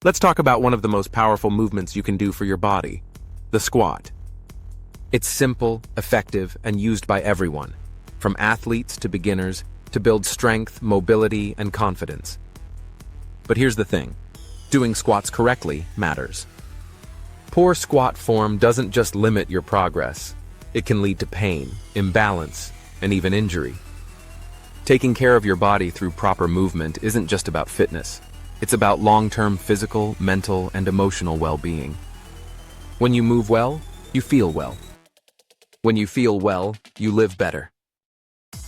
Let's talk about one of the most powerful movements you can do for your body, the squat. It's simple, effective, and used by everyone, from athletes to beginners, to build strength, mobility, and confidence. But here's the thing, doing squats correctly matters. Poor squat form doesn't just limit your progress, it can lead to pain, imbalance, and even injury. Taking care of your body through proper movement isn't just about fitness. It's about long-term physical, mental, and emotional well-being. When you move well, you feel well. When you feel well, you live better.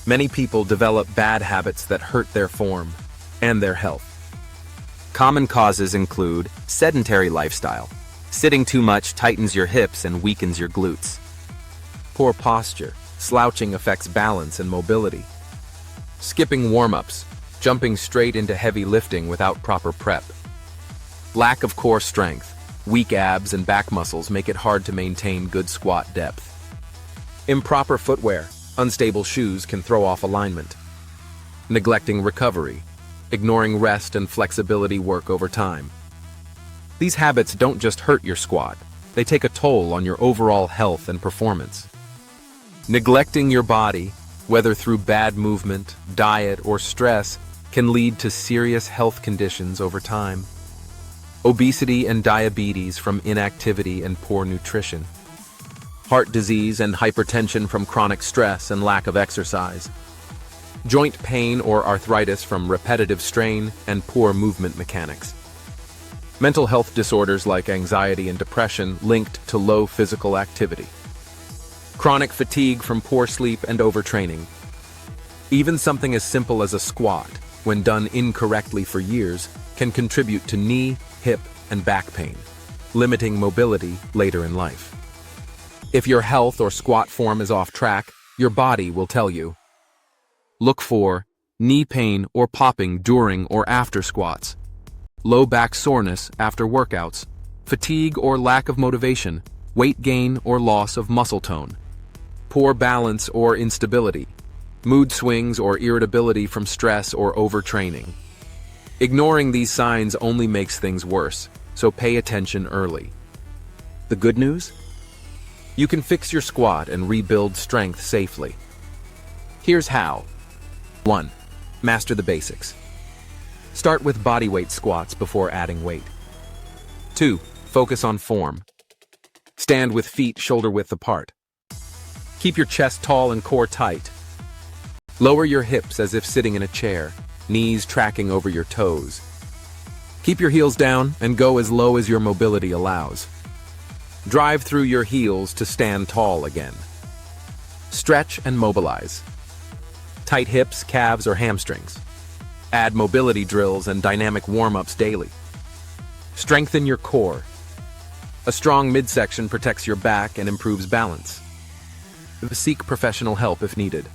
Many people develop bad habits that hurt their form and their health. Common causes include sedentary lifestyle. Sitting too much tightens your hips and weakens your glutes. Poor posture. Slouching affects balance and mobility. Skipping warm-ups. Jumping straight into heavy lifting without proper prep. Lack of core strength. Weak abs and back muscles make it hard to maintain good squat depth. Improper footwear. Unstable shoes can throw off alignment. Neglecting recovery. Ignoring rest and flexibility work over time. These habits don't just hurt your squat, they take a toll on your overall health and performance. Neglecting your body, whether through bad movement, diet, or stress, can lead to serious health conditions over time. Obesity and diabetes from inactivity and poor nutrition. Heart disease and hypertension from chronic stress and lack of exercise. Joint pain or arthritis from repetitive strain and poor movement mechanics. Mental health disorders like anxiety and depression linked to low physical activity. Chronic fatigue from poor sleep and overtraining. Even something as simple as a squat, when done incorrectly for years, can contribute to knee, hip, and back pain, limiting mobility later in life. If your health or squat form is off track, your body will tell you. Look for knee pain or popping during or after squats, low back soreness after workouts, fatigue or lack of motivation, weight gain or loss of muscle tone, poor balance or instability, mood swings or irritability from stress or overtraining. Ignoring these signs only makes things worse, so pay attention early. The good news? You can fix your squat and rebuild strength safely. Here's how. 1. Master the basics. Start with bodyweight squats before adding weight. 2. Focus on form. Stand with feet shoulder-width apart. Keep your chest tall and core tight. Lower your hips as if sitting in a chair, knees tracking over your toes. Keep your heels down and go as low as your mobility allows. Drive through your heels to stand tall again. Stretch and mobilize. Tight hips, calves, or hamstrings. Add mobility drills and dynamic warm-ups daily. Strengthen your core. A strong midsection protects your back and improves balance. Seek professional help if needed.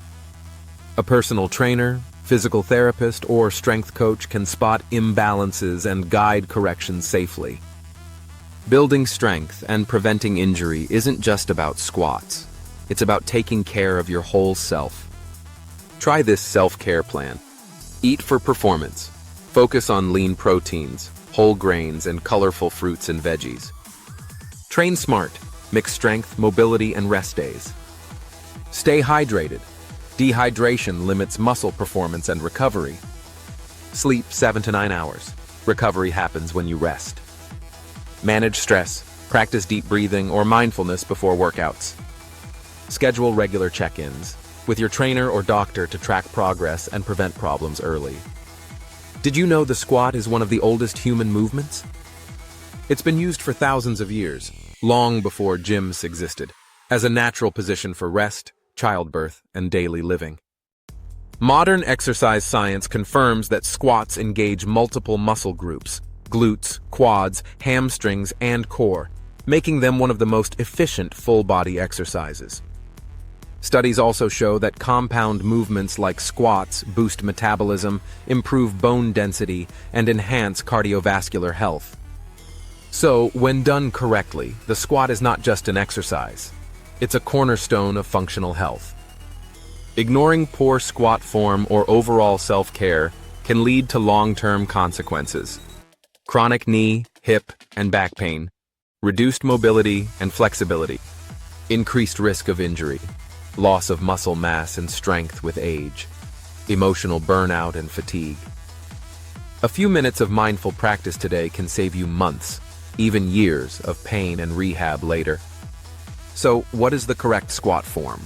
A personal trainer, physical therapist, or strength coach can spot imbalances and guide corrections safely. Building strength and preventing injury isn't just about squats. It's about taking care of your whole self. Try this self-care plan. Eat for performance. Focus on lean proteins, whole grains, and colorful fruits and veggies. Train smart. Mix strength, mobility, and rest days. Stay hydrated. Dehydration limits muscle performance and recovery. Sleep 7 to 9 hours. Recovery happens when you rest. Manage stress. Practice deep breathing or mindfulness before workouts. Schedule regular check-ins with your trainer or doctor to track progress and prevent problems early. Did you know the squat is one of the oldest human movements? It's been used for thousands of years, long before gyms existed, as a natural position for rest, childbirth, and daily living. Modern exercise science confirms that squats engage multiple muscle groups, glutes, quads, hamstrings, and core, making them one of the most efficient full-body exercises. Studies also show that compound movements like squats boost metabolism, improve bone density, and enhance cardiovascular health. So, when done correctly, the squat is not just an exercise. It's a cornerstone of functional health. Ignoring poor squat form or overall self-care can lead to long-term consequences. chronic knee, hip, and back pain, reduced mobility and flexibility, increased risk of injury, loss of muscle mass and strength with age, emotional burnout and fatigue. A few minutes of mindful practice today can save you months, even years of pain and rehab later. So, what is the correct squat form?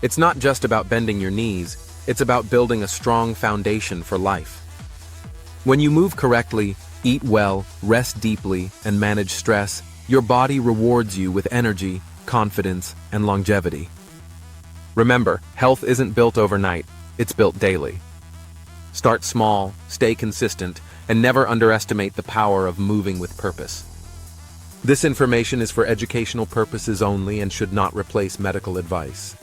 It's not just about bending your knees, it's about building a strong foundation for life. When you move correctly, eat well, rest deeply, and manage stress, your body rewards you with energy, confidence, and longevity. Remember, health isn't built overnight, it's built daily. Start small, stay consistent, and never underestimate the power of moving with purpose. This information is for educational purposes only and should not replace medical advice.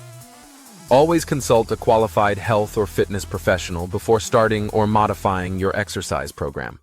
Always consult a qualified health or fitness professional before starting or modifying your exercise program.